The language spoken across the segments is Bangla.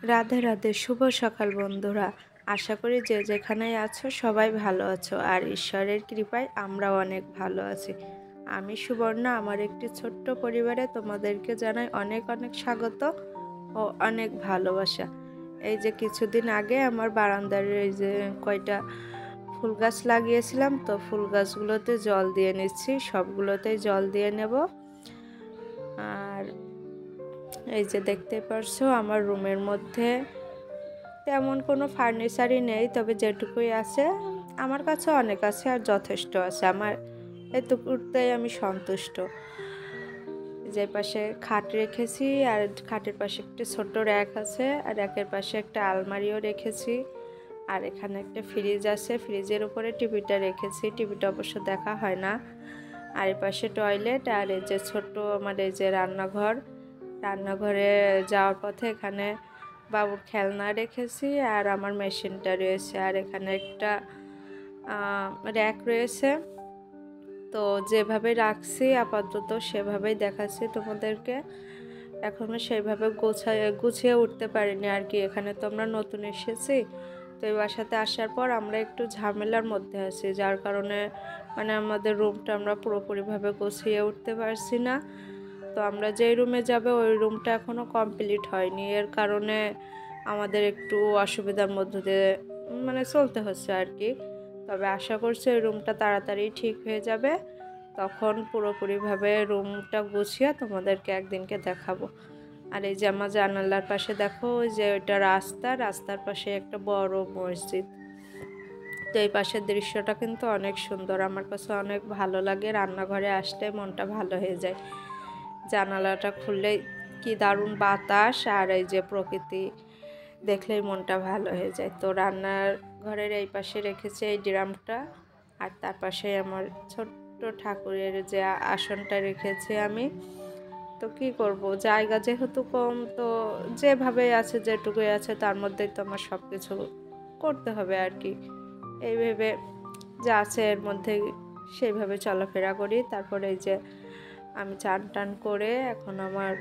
রাধে রাধে, শুভ সকাল বন্ধুরা। আশা করি যে যেখানেই আছো সবাই ভালো আছো, আর ঈশ্বরের কৃপায় আমরাও অনেক ভালো আছি। আমি সুবর্ণা, আমার একটি ছোট্ট পরিবারে তোমাদেরকে জানাই অনেক অনেক স্বাগত ও অনেক ভালোবাসা। এই যে কিছুদিন আগে আমার বারান্দার এই যে কয়টা ফুল গাছ লাগিয়েছিলাম, তো ফুল গাছগুলোতে জল দিয়ে নিচ্ছি, সবগুলোতেই জল দিয়ে নেব। আর এই যে দেখতে পারছো আমার রুমের মধ্যে তেমন কোনো ফার্নিচারই নেই, তবে যেটুকুই আছে আমার কাছে অনেক আছে আর যথেষ্ট আছে। আমার এটুকুতেই আমি সন্তুষ্ট। যে পাশে খাট রেখেছি, আর খাটের পাশে একটা ছোট্ট র্যাক আছে, আর র্যাকের পাশে একটা আলমারিও রেখেছি। আর এখানে একটা ফ্রিজ আছে, ফ্রিজের উপরে টিভিটা রেখেছি, টিভিটা অবশ্য দেখা হয় না। আর এই পাশে টয়লেট, আর এই যে ছোট্ট আমার এই যে রান্নাঘর। রান্নাঘরে যাওয়ার পথে এখানে বাবুর খেলনা রেখেছি, আর আমার মেশিনটা রয়েছে, আর এখানে একটা র্যাক রয়েছে। তো যেভাবে রাখছি আপাতত সেভাবেই দেখাচ্ছি তোমাদেরকে। এখনও সেইভাবে গুছিয়ে উঠতে পারিনি আর কি। এখানে তো আমরা নতুন এসেছি, তো এই বাসাতে আসার পর আমরা একটু ঝামেলার মধ্যে আছি, যার কারণে মানে আমাদের রুমটা আমরা পুরোপুরিভাবে গুছিয়ে উঠতে পারছি না। তো আমরা যেই রুমে যাবে ওই রুমটা এখনও কমপ্লিট হয়নি, এর কারণে আমাদের একটু অসুবিধার মধ্য দিয়ে মানে চলতে হচ্ছে আর কি। তবে আশা করছি ওই রুমটা তাড়াতাড়ি ঠিক হয়ে যাবে, তখন পুরোপুরিভাবে রুমটা গুছিয়ে তোমাদেরকে একদিনকে দেখাবো। আর এই যে আমার জানালার পাশে দেখো, ওই যে ওইটা রাস্তার পাশে একটা বড় মসজিদ। তো এই পাশের দৃশ্যটা কিন্তু অনেক সুন্দর, আমার কাছে অনেক ভালো লাগে। রান্নাঘরে আসলে মনটা ভালো হয়ে যায়। জানালাটা খুললেই কি দারুণ বাতাস, আর এই যে প্রকৃতি দেখলেই মনটা ভালো হয়ে যায়। তো রান্নার ঘরের এই পাশে রেখেছি এই ড্রামটা, আর তার পাশে আমার ছোট্ট ঠাকুরের যে আসনটা রেখেছি আমি। তো কি করব, জায়গা যেহেতু কম, তো যেভাবে আছে যেটুকুই আছে তার মধ্যেই তো আমার সব কিছু করতে হবে আর কি। এই ভেবে যা আছে এর মধ্যে সেইভাবে চলাফেরা করি। তারপরে এই যে আমি চান টান করে এখন আমার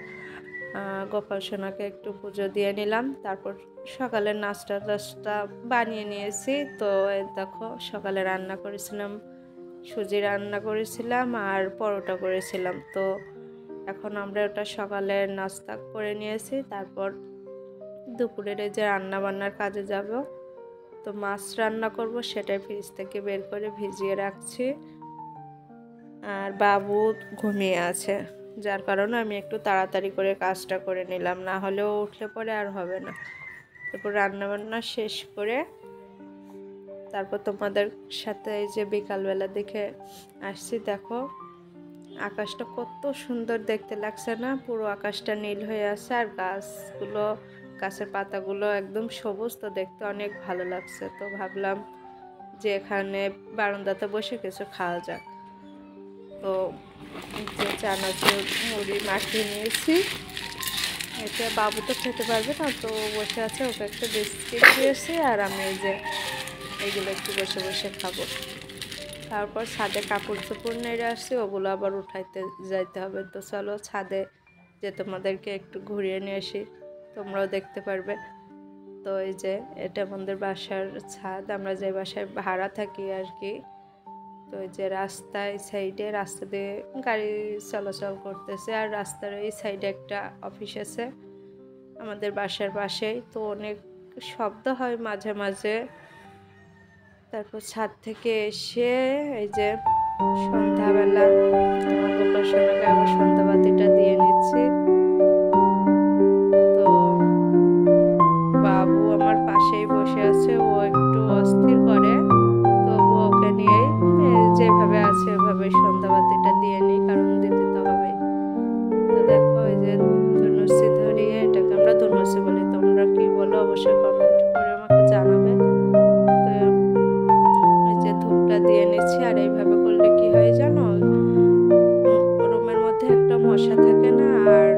গোপাল সোনাকে একটু পুজো দিয়ে নিলাম। তারপর সকালের নাস্তা বানিয়ে নিয়েছি। তো দেখো সকালে রান্না করেছিলাম, সুজি রান্না করেছিলাম আর পরোটা করেছিলাম। তো এখন আমরা ওটা সকালের নাস্তা করে নিয়েছি। তারপর দুপুরের এই যে রান্না বান্নার কাজে যাব। তো মাছ রান্না করব, সেটাই ফ্রিজ থেকে বের করে ভিজিয়ে রাখছি। আর বাবু ঘুমিয়ে আছে, যার কারণে আমি একটু তাড়াতাড়ি করে কাজটা করে নিলাম, না হলেও উঠলে পরে আর হবে না। তারপর রান্নাবান্না শেষ করে তারপর তোমাদের সাথে এই যে বিকালবেলা দেখে আসছি। দেখো আকাশটা কত সুন্দর দেখতে লাগছে না, পুরো আকাশটা নীল হয়ে আছে, আর গাছের পাতাগুলো একদম সবুজ, তো দেখতে অনেক ভালো লাগছে। তো ভাবলাম যে এখানে বারান্দাতে বসে কিছু খাওয়া যাক। তো যে চানাচুর মুড়ি মাখিয়ে নিয়েছি, এটা বাবু তো খেতে পারবে না, তো বসে আছে, ওকে একটা বিস্কিট দিয়েছি, আর আমি এই যে এইগুলো একটু বসে বসে খাবো। তারপর ছাদে কাপড় চোপড় নেড়ে আসছি, ওগুলো আবার উঠাইতে যাইতে হবে। তো চলো ছাদে যে তোমাদেরকে একটু ঘুরিয়ে নিয়ে আসি, তোমরাও দেখতে পারবে। তো এই যে এটা আমাদের বাসার ছাদ, আমরা যে বাসায় ভাড়া থাকি আর কি। তো এই যে রাস্তায় সাইডে রাস্তা দিয়ে গাড়ি চলাচল করতেছে, আর রাস্তার এই সাইডে একটা অফিস আছে আমাদের বাসার পাশেই। তো অনেক শব্দ হয় মাঝে মাঝে। তারপর ছাদ থেকে এসে এই যে সন্ধ্যাবেলা আমার গোপাল সোনাকে আবার সন্ধ্যাবাতিটা দিয়ে নিচ্ছি। তো বাবু আমার পাশেই বসে আছে, ও একটু অস্থির করে, তবু ওকে নিয়েই যেভাবে আছে ওভাবে সন্ধ্যাবাতিটা দিয়ে নিই, কারণ দিতে তো হবে। তো দেখো এই যে ধনুষি ধরিয়ে, এটাকে আমরা ধনুষি বলি, তোমরা কি বলো অবশ্যই কমেন্ট করে আমাকে জানাবে। তো এই যে ধূপটা দিয়ে নিচ্ছি, আর এইভাবে করলে কি হয় জানো, রুমের মধ্যে একটা মশা থাকে না, আর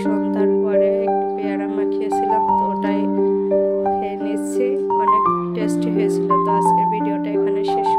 সন্ধ্যার পরে একটু পেয়ারা মাখিয়েছিলাম, তো ওটাই খেয়ে নিচ্ছি। অনেক টেস্টি হয়েছিল। তো আজকের ভিডিওটা এখানে শেষ